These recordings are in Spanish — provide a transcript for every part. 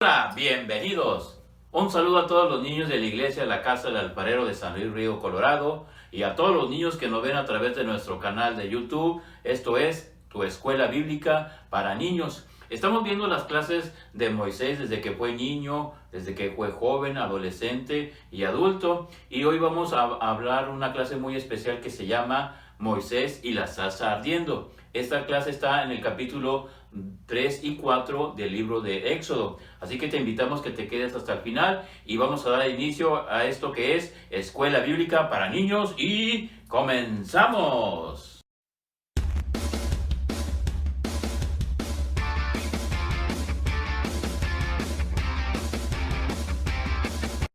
fiesta! ¡Bienvenidos! Un saludo a todos los niños de la iglesia de la Casa del Alfarero de San Luis Río Colorado y a todos los niños que nos ven a través de nuestro canal de YouTube. Esto es Tu Escuela Bíblica para Niños. Estamos viendo las clases de Moisés desde que fue niño, desde que fue joven, adolescente y adulto. Y hoy vamos a hablar una clase muy especial que se llama Moisés y la zarza ardiendo. Esta clase está en el capítulo 3 y 4 del libro de Éxodo. Así que te invitamos que te quedes hasta el final y vamos a dar inicio a esto que es Escuela Bíblica para Niños y ¡comenzamos!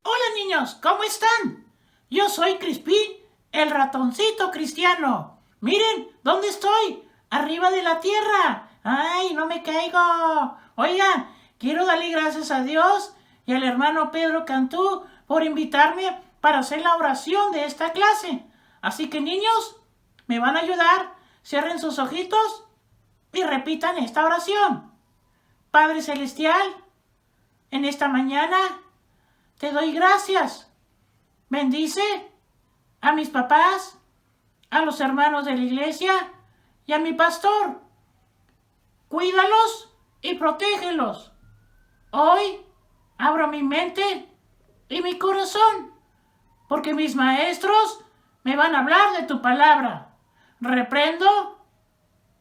Hola niños, ¿cómo están? Yo soy Crispín, el ratoncito cristiano. Miren, ¿dónde estoy? Arriba de la tierra. ¡Ay, no me caigo! Oigan, quiero darle gracias a Dios y al hermano Pedro Cantú por invitarme para hacer la oración de esta clase. Así que niños, ¿me van a ayudar? Cierren sus ojitos y repitan esta oración. Padre Celestial, en esta mañana te doy gracias. Bendice a mis papás, a los hermanos de la iglesia y a mi pastor. Cuídalos y protégelos. Hoy abro mi mente y mi corazón, porque mis maestros me van a hablar de tu palabra. Reprendo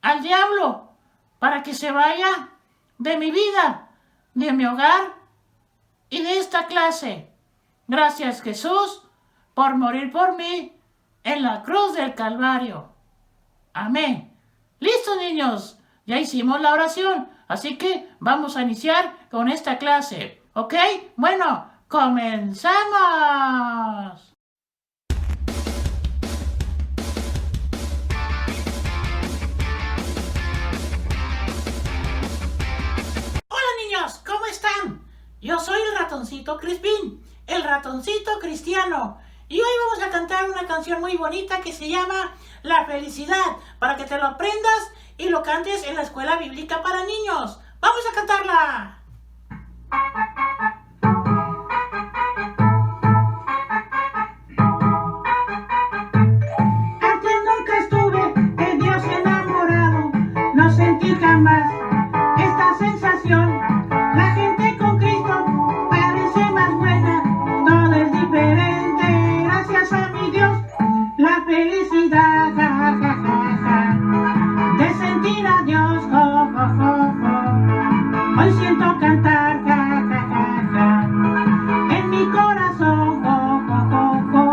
al diablo para que se vaya de mi vida, de mi hogar y de esta clase. Gracias, Jesús, por morir por mí en la cruz del Calvario. Amén. ¿Listo, niños? Ya hicimos la oración, así que vamos a iniciar con esta clase, ¿ok? Bueno, ¡comenzamos! Hola niños, ¿cómo están? Yo soy el ratoncito Crispín, el ratoncito cristiano. Y hoy vamos a cantar una canción muy bonita que se llama La Felicidad, para que te lo aprendas y lo cantes en la escuela bíblica para niños. ¡Vamos a cantarla! Antes nunca estuve de Dios enamorado, no sentí jamás esta sensación. La gente con Cristo parece más buena, todo es diferente, gracias a mi Dios. La felicidad, ja, ja, ja, ja, de sentir a Dios, jo, jo, jo, jo. Hoy siento cantar, ja, ja, ja, ja, en mi corazón, jo, jo, jo, jo.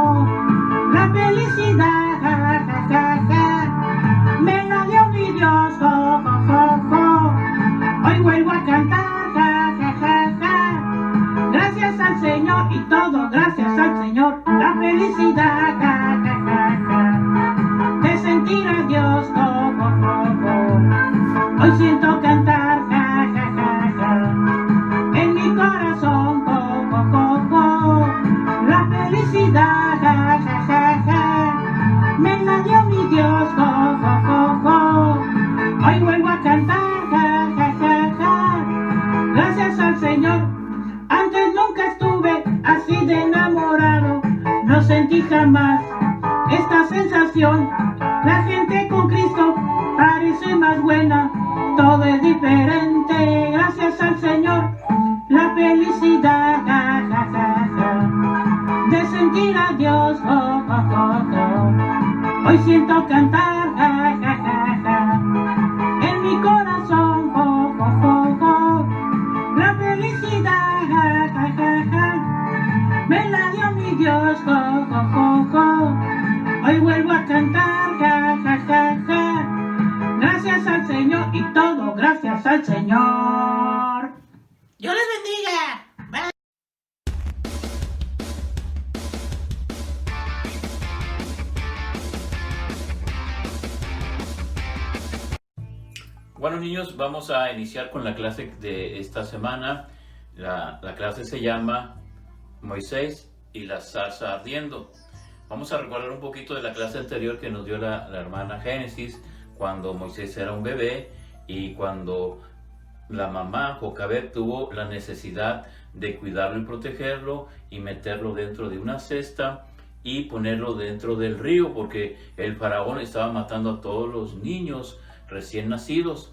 La felicidad, ja, ja, ja, ja, me la dio mi Dios, jo, jo, jo, jo. Hoy vuelvo a cantar, ja, ja, ja, ja, gracias al Señor y todo gracias al Señor. La felicidad, ja, ja, ja, ja, de sentir a Dios, jo, jo, jo, jo. Hoy siento cantar, ja, ja, ja, ja, en mi corazón, jo, jo, jo, jo. La felicidad, ja, ja, ja, ja, me la dio mi Dios, jo, jo, jo, jo. Hoy vuelvo a cantar, ja, ja, ja, ja, gracias al Señor. Antes nunca estuve así de enamorado, no sentí jamás esta sensación. La gente con Cristo parece más buena, todo es diferente, gracias al Señor. La felicidad, ja, ja, ja, ja, de sentir a Dios, jo, jo, jo, jo. Hoy siento cantar, ja, ja, ja, ja, en mi corazón, jo, jo, jo, jo. La felicidad, ja, ja, ja, ja, me la dio mi Dios, jo, jo, jo, jo. Hoy vuelvo a cantar, ja, ja, ja, ja, gracias al Señor y todo gracias al Señor. ¡Dios les bendiga! Bye. Bueno niños, vamos a iniciar con la clase de esta semana. La clase se llama Moisés y la zarza ardiendo. Vamos a recordar un poquito de la clase anterior que nos dio la hermana Génesis, cuando Moisés era un bebé y cuando la mamá Jocabed tuvo la necesidad de cuidarlo y protegerlo y meterlo dentro de una cesta y ponerlo dentro del río, porque el faraón estaba matando a todos los niños recién nacidos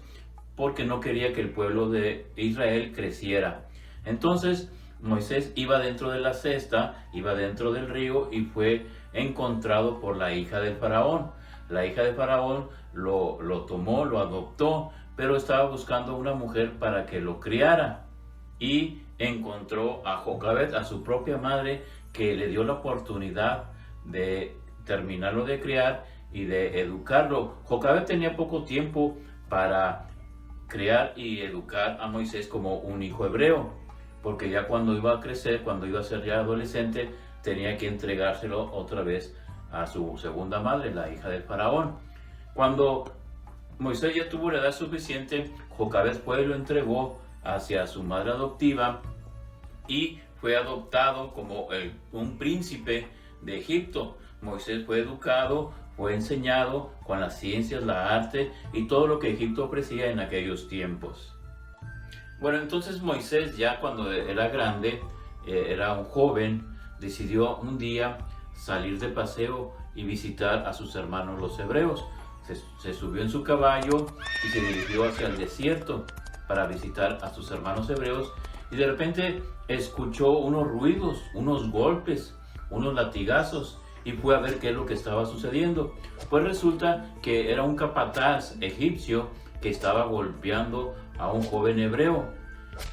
porque no quería que el pueblo de Israel creciera. Entonces Moisés iba dentro de la cesta, iba dentro del río y fue encontrado por la hija del faraón. La hija del faraón lo tomó, lo adoptó, pero estaba buscando una mujer para que lo criara. Y encontró a Jocabed, a su propia madre, que le dio la oportunidad de terminarlo de criar y de educarlo. Jocabed tenía poco tiempo para criar y educar a Moisés como un hijo hebreo, porque ya cuando iba a crecer, cuando iba a ser ya adolescente, tenía que entregárselo otra vez a su segunda madre, la hija del faraón. Cuando Moisés ya tuvo la edad suficiente, Jocabed fue y lo entregó hacia su madre adoptiva y fue adoptado como un príncipe de Egipto. Moisés fue educado, fue enseñado con las ciencias, la arte y todo lo que Egipto ofrecía en aquellos tiempos. Bueno, entonces Moisés, ya cuando era grande, era un joven, decidió un día salir de paseo y visitar a sus hermanos los hebreos. Se subió en su caballo y se dirigió hacia el desierto para visitar a sus hermanos hebreos, y de repente escuchó unos ruidos, unos golpes, unos latigazos, y fue a ver qué es lo que estaba sucediendo. Pues resulta que era un capataz egipcio que estaba golpeando a un joven hebreo,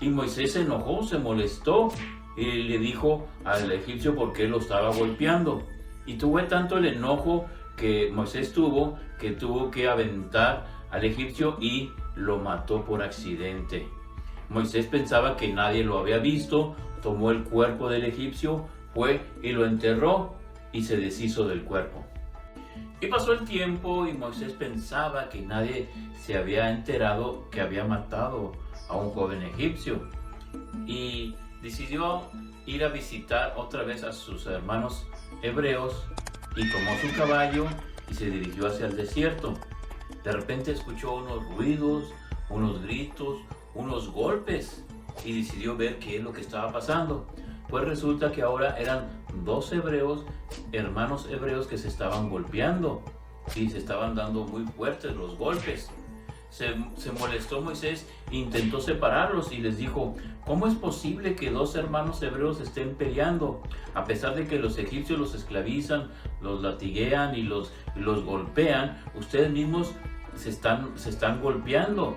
y Moisés se enojó, se molestó y le dijo al egipcio por qué lo estaba golpeando, y tuvo tanto el enojo que Moisés tuvo que aventar al egipcio y lo mató por accidente. Moisés pensaba que nadie lo había visto, tomó el cuerpo del egipcio, fue y lo enterró y se deshizo del cuerpo. Y pasó el tiempo y Moisés pensaba que nadie se había enterado que había matado a un joven egipcio, y decidió ir a visitar otra vez a sus hermanos hebreos y tomó su caballo y se dirigió hacia el desierto. De repente escuchó unos ruidos, unos gritos, unos golpes, y decidió ver qué es lo que estaba pasando. Pues resulta que ahora eran dos hebreos, hermanos hebreos, que se estaban golpeando y se estaban dando muy fuertes los golpes. Se molestó Moisés, intentó separarlos y les dijo: ¿cómo es posible que dos hermanos hebreos estén peleando? A pesar de que los egipcios los esclavizan, los latiguean y los golpean, ustedes mismos se están golpeando.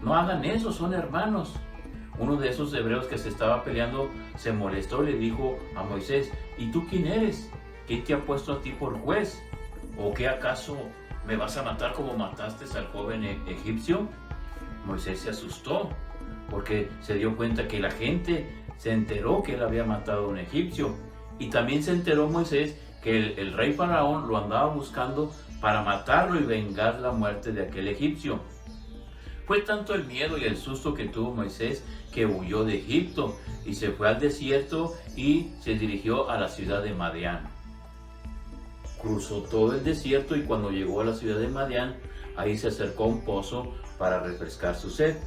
No hagan eso, son hermanos. Uno de esos hebreos que se estaba peleando se molestó y le dijo a Moisés: ¿y tú quién eres? ¿Quién te ha puesto a ti por juez? ¿O qué acaso me vas a matar como mataste al joven egipcio? Moisés se asustó porque se dio cuenta que la gente se enteró que él había matado a un egipcio, y también se enteró Moisés que el rey faraón lo andaba buscando para matarlo y vengar la muerte de aquel egipcio. Fue tanto el miedo y el susto que tuvo Moisés que huyó de Egipto y se fue al desierto y se dirigió a la ciudad de Madián. Cruzó todo el desierto y cuando llegó a la ciudad de Madián, ahí se acercó a un pozo para refrescar su sed.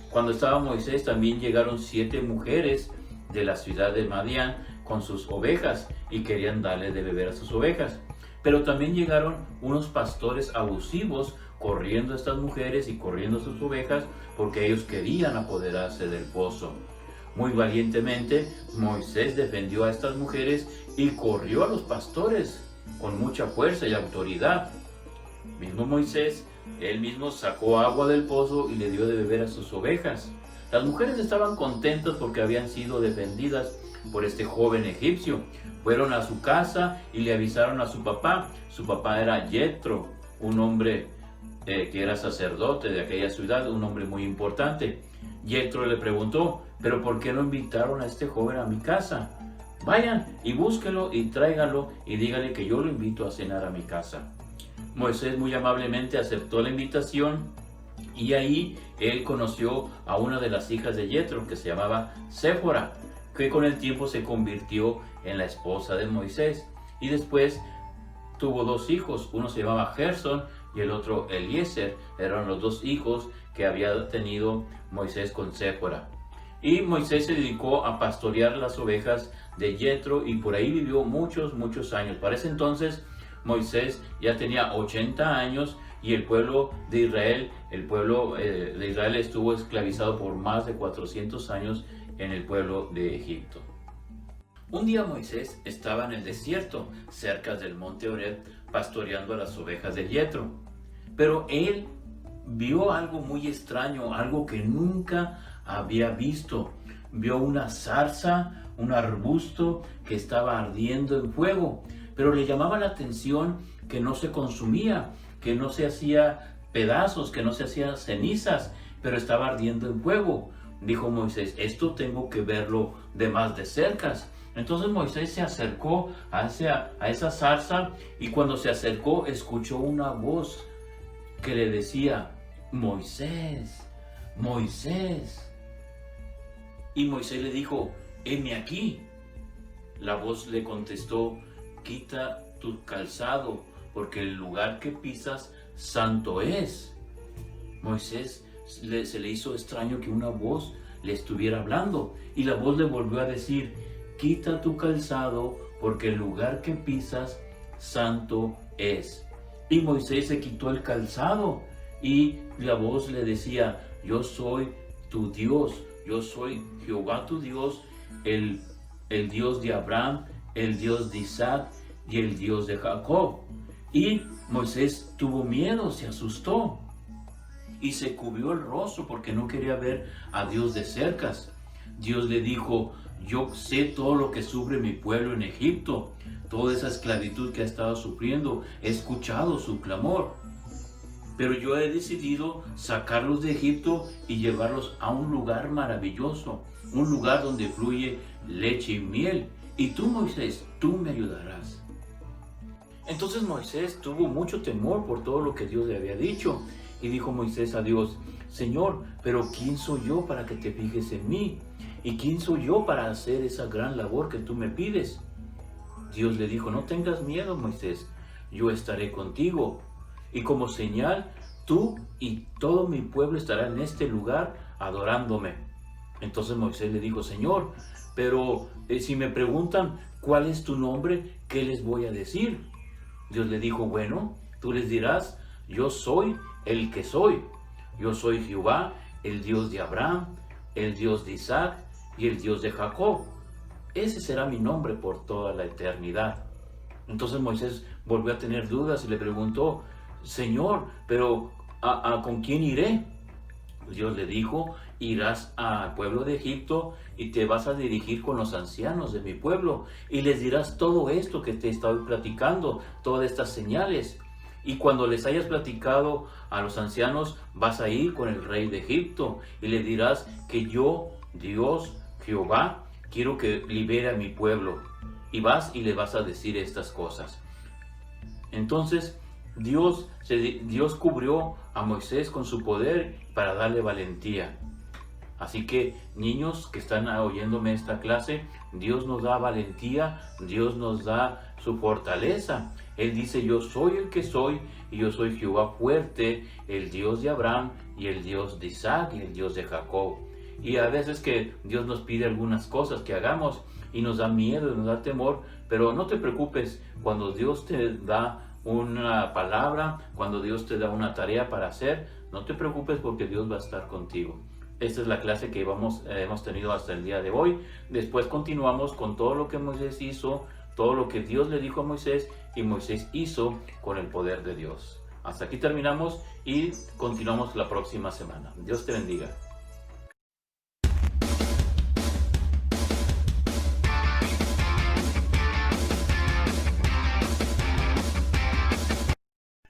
Cuando estaba Moisés, también llegaron 7 mujeres de la ciudad de Madián con sus ovejas y querían darle de beber a sus ovejas. Pero también llegaron unos pastores abusivos corriendo a estas mujeres y corriendo a sus ovejas porque ellos querían apoderarse del pozo. Muy valientemente, Moisés defendió a estas mujeres y corrió a los pastores con mucha fuerza y autoridad. Mismo Moisés, él mismo sacó agua del pozo y le dio de beber a sus ovejas. Las mujeres estaban contentas porque habían sido defendidas por este joven egipcio. Fueron a su casa y le avisaron a su papá. Su papá era Yetro, un hombre que era sacerdote de aquella ciudad, un hombre muy importante. Yetro le preguntó: ¿pero por qué no invitaron a este joven a mi casa? Vayan y búsquelo y tráiganlo y díganle que yo lo invito a cenar a mi casa. Moisés muy amablemente aceptó la invitación y ahí él conoció a una de las hijas de Yetro, que se llamaba Séfora, que con el tiempo se convirtió en la esposa de Moisés, y después tuvo 2 hijos. Uno se llamaba Gersón y el otro Eliezer. Eran los dos hijos que había tenido Moisés con Séfora. Y Moisés se dedicó a pastorear las ovejas de Yetro y por ahí vivió muchos años. Para ese entonces Moisés ya tenía 80 años y el pueblo de Israel estuvo esclavizado por más de 400 años en el pueblo de Egipto. Un día Moisés estaba en el desierto, cerca del monte Horeb, pastoreando a las ovejas de Yetro. Pero él vio algo muy extraño, algo que nunca había visto. Vio una zarza, un arbusto que estaba ardiendo en fuego, pero le llamaba la atención que no se consumía, que no se hacía pedazos, que no se hacía cenizas, pero estaba ardiendo en fuego. Dijo Moisés, esto tengo que verlo de más de cerca. Entonces Moisés se acercó a esa zarza y cuando se acercó escuchó una voz que le decía, Moisés, Moisés. Y Moisés le dijo, heme aquí. La voz le contestó, quita tu calzado, porque el lugar que pisas santo es. Moisés se le hizo extraño que una voz le estuviera hablando, y la voz le volvió a decir, quita tu calzado, porque el lugar que pisas santo es. Y Moisés se quitó el calzado, y la voz le decía, yo soy tu Dios, yo soy Jehová tu Dios, el Dios de Abraham, el Dios de Isaac y el Dios de Jacob. Y Moisés tuvo miedo, se asustó y se cubrió el rostro porque no quería ver a Dios de cerca. Dios le dijo, yo sé todo lo que sufre mi pueblo en Egipto, toda esa esclavitud que ha estado sufriendo, he escuchado su clamor. Pero yo he decidido sacarlos de Egipto y llevarlos a un lugar maravilloso, un lugar donde fluye leche y miel. Y tú, Moisés, tú me ayudarás. Entonces Moisés tuvo mucho temor por todo lo que Dios le había dicho. Y dijo Moisés a Dios, Señor, pero ¿quién soy yo para que te fijes en mí? ¿Y quién soy yo para hacer esa gran labor que tú me pides? Dios le dijo, no tengas miedo, Moisés, yo estaré contigo. Y como señal, tú y todo mi pueblo estarán en este lugar adorándome. Entonces Moisés le dijo, Señor, pero si me preguntan cuál es tu nombre, ¿qué les voy a decir? Dios le dijo, bueno, tú les dirás, yo soy el que soy. Yo soy Jehová, el Dios de Abraham, el Dios de Isaac y el Dios de Jacob. Ese será mi nombre por toda la eternidad. Entonces Moisés volvió a tener dudas y le preguntó, Señor, pero ¿con quién iré? Dios le dijo, irás al pueblo de Egipto y te vas a dirigir con los ancianos de mi pueblo y les dirás todo esto que te he estado platicando, todas estas señales. Y cuando les hayas platicado a los ancianos, vas a ir con el rey de Egipto y le dirás que yo, Dios, Jehová, quiero que libere a mi pueblo. Y vas y le vas a decir estas cosas. Entonces Dios cubrió a Moisés con su poder para darle valentía. Así que, niños que están oyéndome esta clase, Dios nos da valentía, Dios nos da su fortaleza. Él dice, yo soy el que soy, y yo soy Jehová fuerte, el Dios de Abraham, y el Dios de Isaac, y el Dios de Jacob. Y a veces que Dios nos pide algunas cosas que hagamos, y nos da miedo, y nos da temor, pero no te preocupes, cuando Dios te da una palabra, cuando Dios te da una tarea para hacer, no te preocupes porque Dios va a estar contigo. Esta es la clase que hemos tenido hasta el día de hoy. Después continuamos con todo lo que Moisés hizo, todo lo que Dios le dijo a Moisés y Moisés hizo con el poder de Dios. Hasta aquí terminamos y continuamos la próxima semana. Dios te bendiga.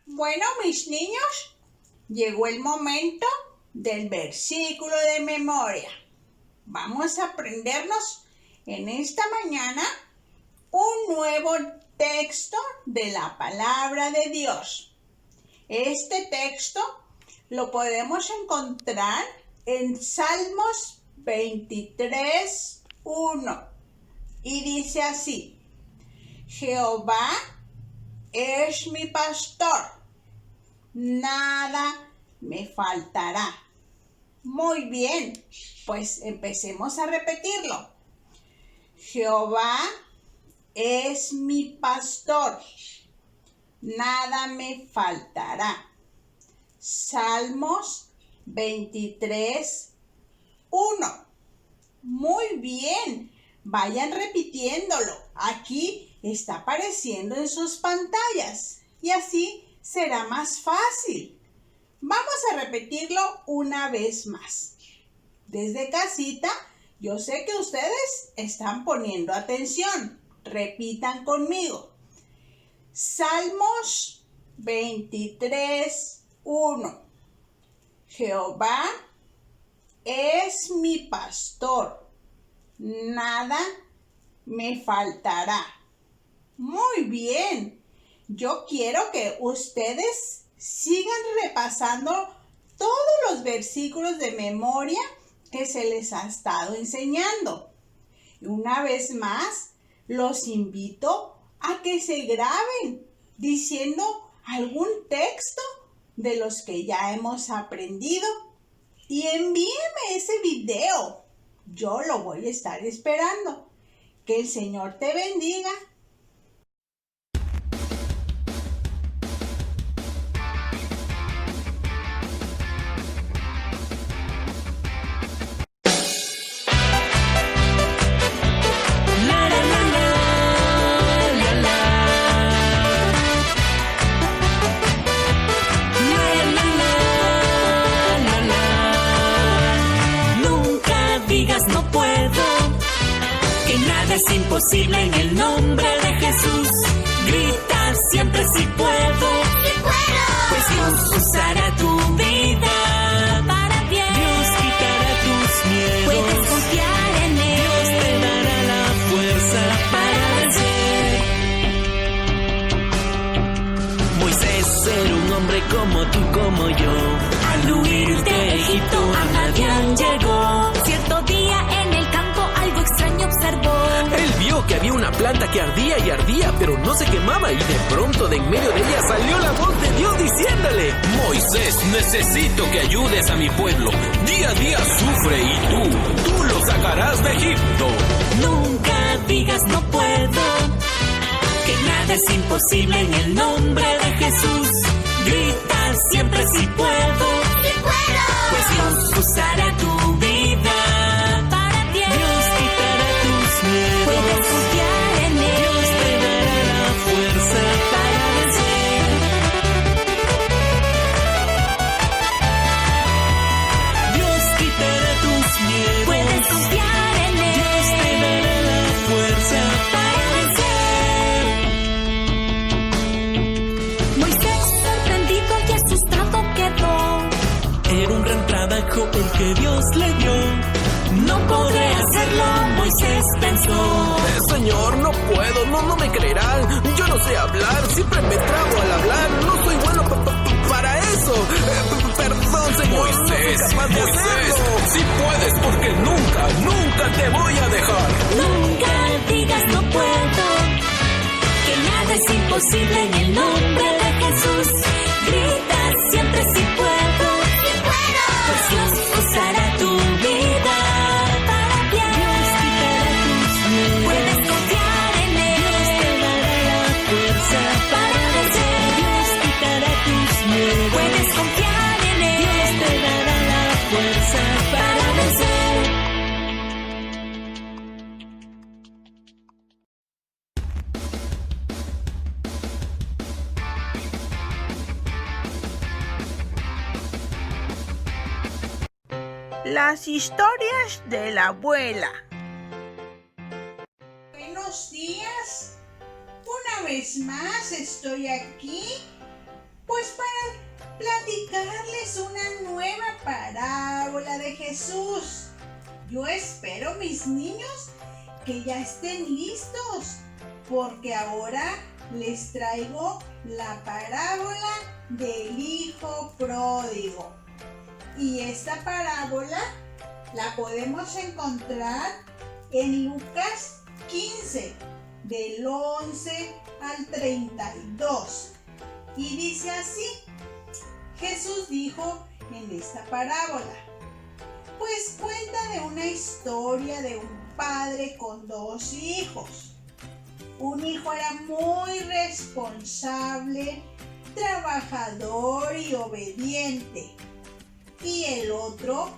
Bueno, mis niños, llegó el momento del versículo de memoria. Vamos a aprendernos en esta mañana un nuevo texto de la palabra de Dios. Este texto lo podemos encontrar en Salmos 23:1 y dice así: Jehová es mi pastor, nada me faltará. Muy bien, pues empecemos a repetirlo. Jehová es mi pastor, nada me faltará. Salmos 23, 1. Muy bien, vayan repitiéndolo. Aquí está apareciendo en sus pantallas y así será más fácil. Vamos a repetirlo una vez más. Desde casita, yo sé que ustedes están poniendo atención. Repitan conmigo. Salmos 23, 1. Jehová es mi pastor, nada me faltará. Muy bien. Yo quiero que ustedes sigan repasando todos los versículos de memoria que se les ha estado enseñando. Y una vez más, los invito a que se graben diciendo algún texto de los que ya hemos aprendido y envíenme ese video. Yo lo voy a estar esperando. Que el Señor te bendiga. No puedo, que nada es imposible en el nombre de Jesús. Grita siempre si puedo, pues Dios usará tu vida para bien. Dios quitará tus miedos, puedes confiar en Él. Dios te dará la fuerza para vencer. Moisés era un hombre como tú, como yo. Al huir de Egipto a Madián llegó. Cierto día en el campo algo extraño observó. Él vio que había una planta que ardía y ardía, pero no se quemaba, y de pronto de en medio de ella salió la voz de Dios diciéndole: Moisés, necesito que ayudes a mi pueblo. Día a día sufre y tú lo sacarás de Egipto. Nunca digas no puedo, que nada es imposible en el nombre de Jesús. Grita siempre si puedo, pues Dios usará tu vida para bien. Dios quitará tus miedos, puedes confiar en Él. Dios te dará la fuerza para vencer. Dios quitará tus miedos, puedes confiar en Él. Dios te dará la fuerza para vencer. Moisés sorprendido y asustado quedó. Era un gran trabajo el que Dios le dio. No podré hacerlo, Moisés pensó. Señor, no puedo, no me creerán. Yo no sé hablar, siempre me trabo al hablar. No soy bueno para eso. Perdón, Señor, Moisés, no soy capaz de hacerlo. si puedes, porque nunca te voy a dejar. Nunca digas no puedo, que nada es imposible en el nombre de Jesús. Grita siempre si puedo, pues Dios usará tu vida para bien. Dios quitará tus miedos, puedes confiar en Él. Dios te dará la fuerza para vencer. Dios quitará tus miedos, puedes confiar en Él. Dios te dará la fuerza para vencer. Las historias de la abuela. Buenos días. Una vez más estoy aquí, pues para platicarles una nueva parábola de Jesús. Yo espero, mis niños, que ya estén listos, porque ahora les traigo la parábola del hijo pródigo. Y esta parábola la podemos encontrar en Lucas 15, del 11 al 32. Y dice así: Jesús dijo en esta parábola? Pues cuenta de una historia de un padre con dos hijos. Un hijo era muy responsable, trabajador y obediente. Y el otro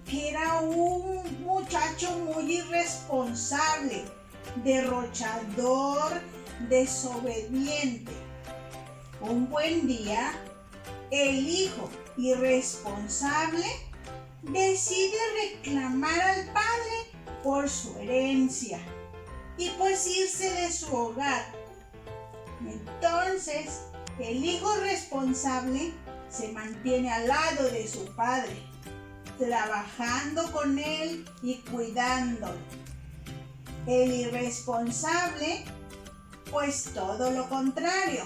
era un muchacho muy irresponsable, derrochador, desobediente. Un buen día, el hijo irresponsable decide reclamar al padre por su herencia y pues irse de su hogar. Entonces, el hijo responsable se mantiene al lado de su padre, trabajando con él y cuidándolo. El irresponsable, pues todo lo contrario.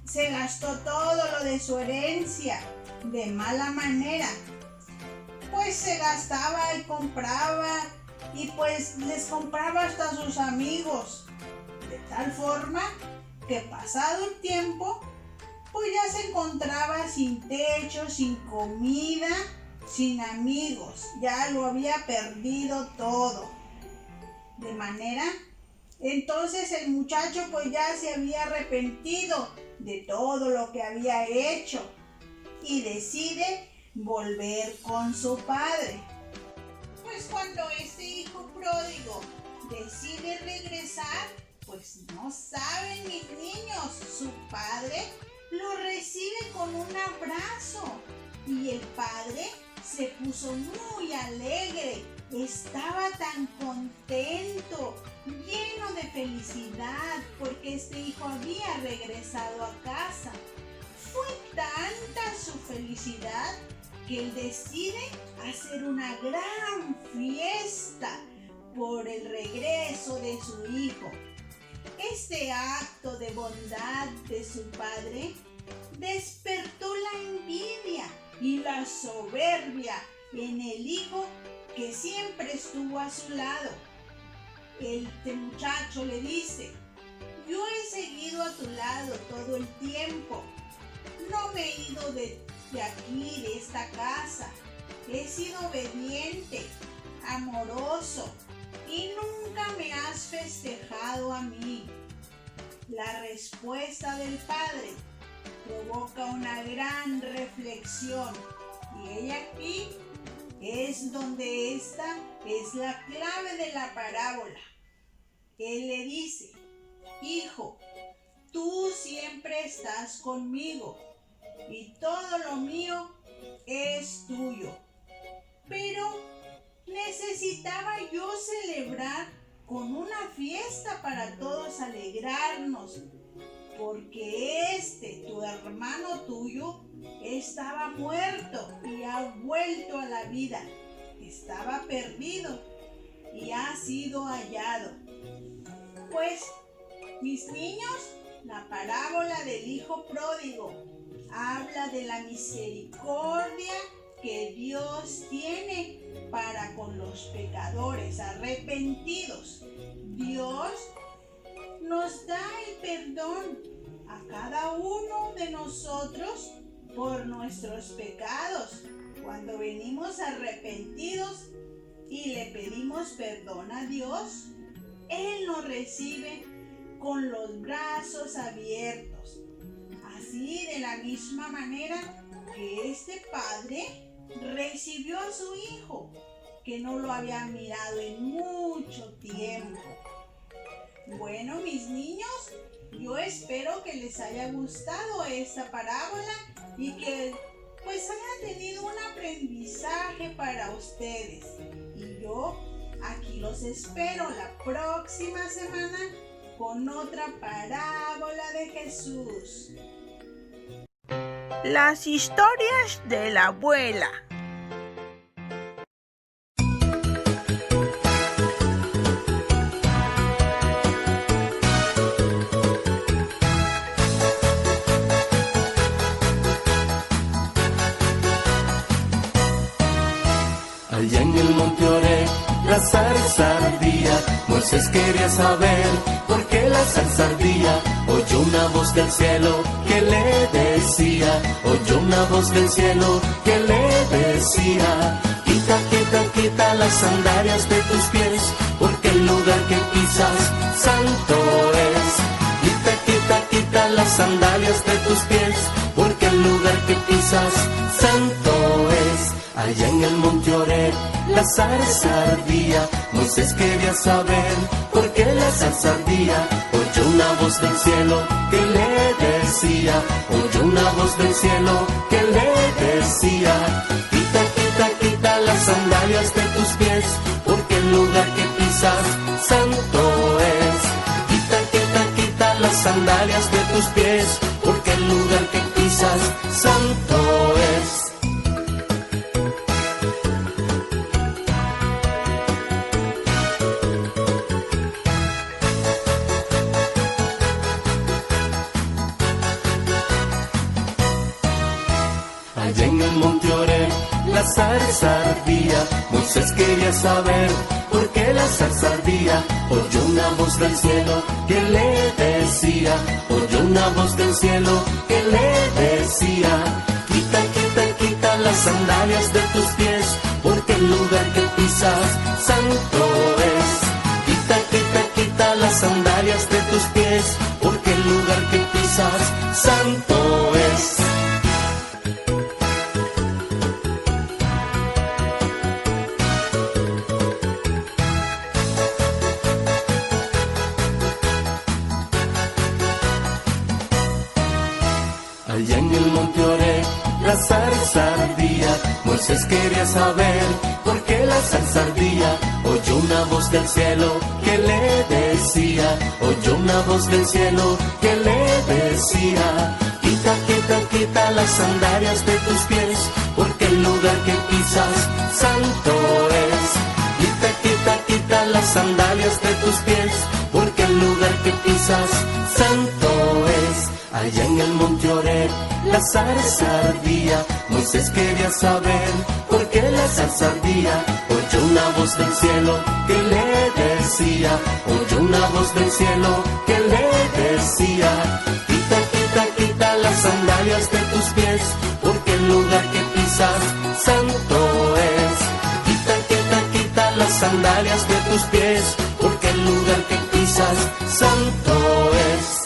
Se gastó todo lo de su herencia de mala manera. Pues se gastaba y compraba y pues les compraba hasta a sus amigos. De tal forma que pasado un tiempo, pues ya se encontraba sin techo, sin comida, sin amigos. Ya lo había perdido todo. De manera, entonces el muchacho pues ya se había arrepentido de todo lo que había hecho y decide volver con su padre. Pues cuando este hijo pródigo decide regresar, pues no saben mis niños, su padre lo recibe con un abrazo y el padre se puso muy alegre, estaba tan contento, lleno de felicidad porque este hijo había regresado a casa. Fue tanta su felicidad que él decide hacer una gran fiesta por el regreso de su hijo. Este acto de bondad de su padre despertó la envidia y la soberbia en el hijo que siempre estuvo a su lado. Este muchacho le dice: yo he seguido a tu lado todo el tiempo, no me he ido de aquí, de esta casa, he sido obediente, amoroso y nunca me has festejado a mí. La respuesta del padre provoca una gran reflexión y aquí es donde esta es la clave de la parábola. Él le dice: hijo, tú siempre estás conmigo y todo lo mío es tuyo. Pero necesitaba yo celebrar con una fiesta para todos alegrarnos, porque tu hermano tuyo, estaba muerto y ha vuelto a la vida. Estaba perdido y ha sido hallado. Pues, mis niños, la parábola del hijo pródigo habla de la misericordia que Dios tiene para con los pecadores arrepentidos. Dios nos da el perdón a cada uno de nosotros por nuestros pecados cuando venimos arrepentidos y le pedimos perdón a Dios. Él nos recibe con los brazos abiertos. Así, de la misma manera que este padre recibió a su hijo, que no lo había mirado en mucho tiempo. Bueno, mis niños, yo espero que les haya gustado esta parábola y que pues hayan tenido un aprendizaje para ustedes. Y yo aquí los espero la próxima semana con otra parábola de Jesús. Las historias de la abuela. Allá en el monte Oreb la zarza ardía. Moisés quería saber por qué la zarza ardía. Oyó una voz del cielo que le decía, oyó una voz del cielo que le decía, quita, quita, quita las sandalias de tus pies, porque el lugar que pisas santo es. Quita, quita, quita las sandalias de tus pies, porque el lugar que pisas santo es. Allá en el monte Oreb la zarza ardía, Moisés quería saber por qué la zarza ardía. Oyó una voz del cielo que le decía, oyó una voz del cielo que le decía, quita, quita, quita las sandalias de tus pies, porque el lugar que pisas santo es. Quita, quita, quita las sandalias de tus pies, porque el lugar que pisas santo es. Allá en el monte Oreb la zarza ardía, Moisés quería saber por qué la zarza ardía. Oyó una voz del cielo que le decía, oyó una voz del cielo que le decía, quita, quita, quita las sandalias de tus pies, porque el lugar que pisas santo es. Quita, quita, quita las sandalias de tus pies, porque el lugar que pisas santo es. Allá en el monte Oreb la zarza ardía, Moisés quería saber por qué la zarza ardía. Oyó una voz del cielo que le decía, oyó una voz del cielo que le decía, quita, quita, quita las sandalias de tus pies, porque el lugar que pisas santo es. Quita, quita, quita las sandalias de tus pies, porque el lugar que pisas santo es. Allá en el monte Oreb la zarza ardía, Moisés quería saber por qué la zarza ardía. Oyó una voz del cielo que le decía, oyó una voz del cielo que le decía, quita, quita, quita las sandalias de tus pies, porque el lugar que pisas santo es. Quita, quita, quita las sandalias de tus pies, porque el lugar que pisas santo es.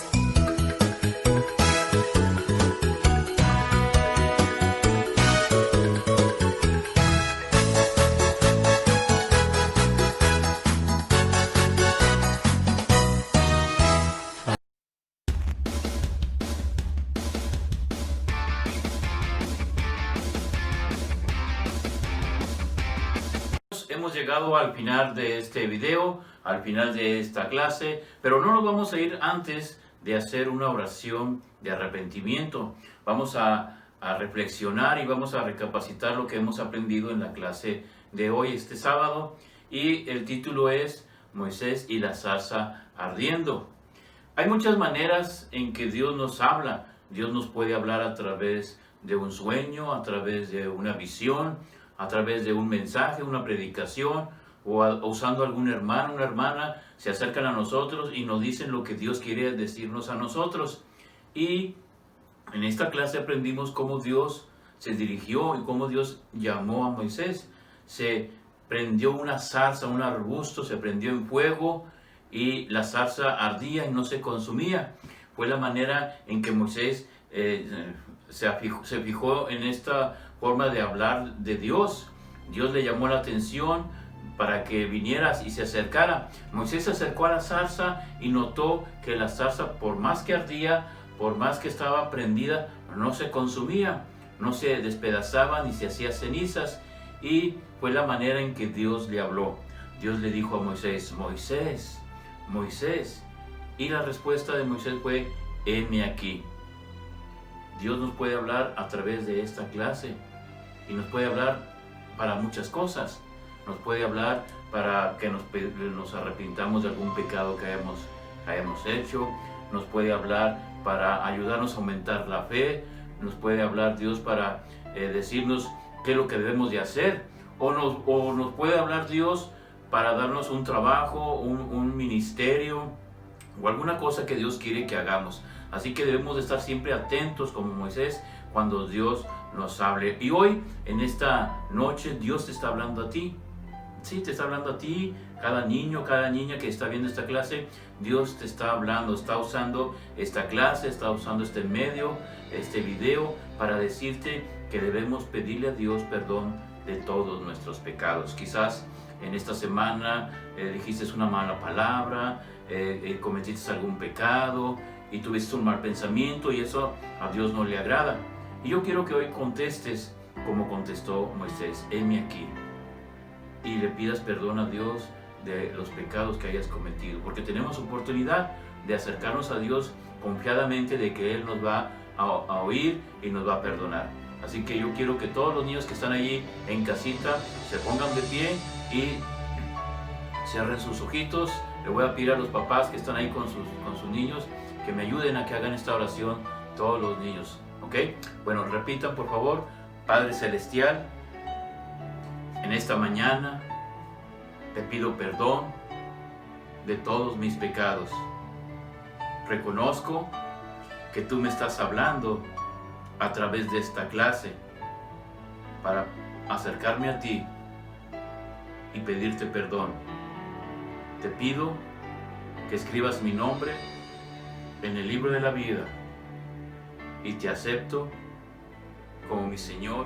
Hemos llegado al final de este video, al final de esta clase, pero no nos vamos a ir antes de hacer una oración de arrepentimiento. Vamos a reflexionar y vamos a recapacitar lo que hemos aprendido en la clase de hoy, este sábado, y el título es Moisés y la zarza ardiendo. Hay muchas maneras en que Dios nos habla. Dios nos puede hablar a través de un sueño, a través de una visión, a través de un mensaje, una predicación, o usando algún hermano, una hermana, se acercan a nosotros y nos dicen lo que Dios quiere decirnos a nosotros. Y en esta clase aprendimos cómo Dios se dirigió y cómo Dios llamó a Moisés. Se prendió una zarza, un arbusto, se prendió en fuego y la zarza ardía y no se consumía. Fue la manera en que Moisés se fijó en esta forma de hablar de Dios. Dios le llamó la atención para que viniera y se acercara. Moisés se acercó a la zarza y notó que la zarza, por más que ardía, por más que estaba prendida, no se consumía, no se despedazaba ni se hacía cenizas. Y fue la manera en que Dios le habló. Dios le dijo a Moisés, Moisés, Moisés. Y la respuesta de Moisés fue, heme aquí. Dios nos puede hablar a través de esta clase y nos puede hablar para muchas cosas. Nos puede hablar para que nos arrepintamos de algún pecado que hayamos hecho. Nos puede hablar para ayudarnos a aumentar la fe. Nos puede hablar Dios para decirnos qué es lo que debemos de hacer. O nos puede hablar Dios para darnos un trabajo, un ministerio o alguna cosa que Dios quiere que hagamos. Así que debemos de estar siempre atentos como Moisés cuando Dios nos hable. Y hoy, en esta noche, Dios te está hablando a ti. Sí, te está hablando a ti, cada niño, cada niña que está viendo esta clase. Dios te está hablando, está usando esta clase, está usando este medio, este video, para decirte que debemos pedirle a Dios perdón de todos nuestros pecados. Quizás en esta semana dijiste una mala palabra, cometiste algún pecado y tuviste un mal pensamiento, y eso a Dios no le agrada. Y yo quiero que hoy contestes como contestó Moisés: heme aquí, y le pidas perdón a Dios de los pecados que hayas cometido, porque tenemos oportunidad de acercarnos a Dios confiadamente de que Él nos va a oír y nos va a perdonar. Así que yo quiero que todos los niños que están allí en casita se pongan de pie y cierren sus ojitos. Le voy a pedir a los papás que están ahí con sus niños que me ayuden a que hagan esta oración todos los niños, ¿ok? Bueno, repitan por favor: Padre Celestial, en esta mañana te pido perdón de todos mis pecados. Reconozco que tú me estás hablando a través de esta clase para acercarme a ti y pedirte perdón. Te pido que escribas mi nombre en el libro de la vida y te acepto como mi Señor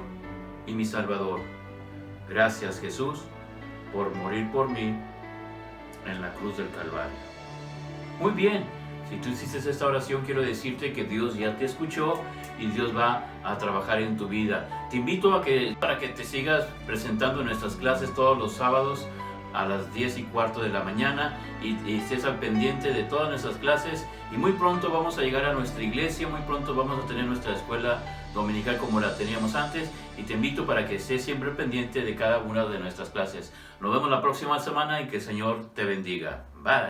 y mi Salvador. Gracias, Jesús, por morir por mí en la cruz del Calvario. Muy bien, si tú hiciste esta oración, quiero decirte que Dios ya te escuchó y Dios va a trabajar en tu vida. Te invito para que te sigas presentando en nuestras clases todos los sábados a las 10:15 de la mañana y estés al pendiente de todas nuestras clases. Y muy pronto vamos a llegar a nuestra iglesia, muy pronto vamos a tener nuestra escuela dominical como la teníamos antes, y te invito para que estés siempre pendiente de cada una de nuestras clases. Nos vemos la próxima semana y que el Señor te bendiga. Bye.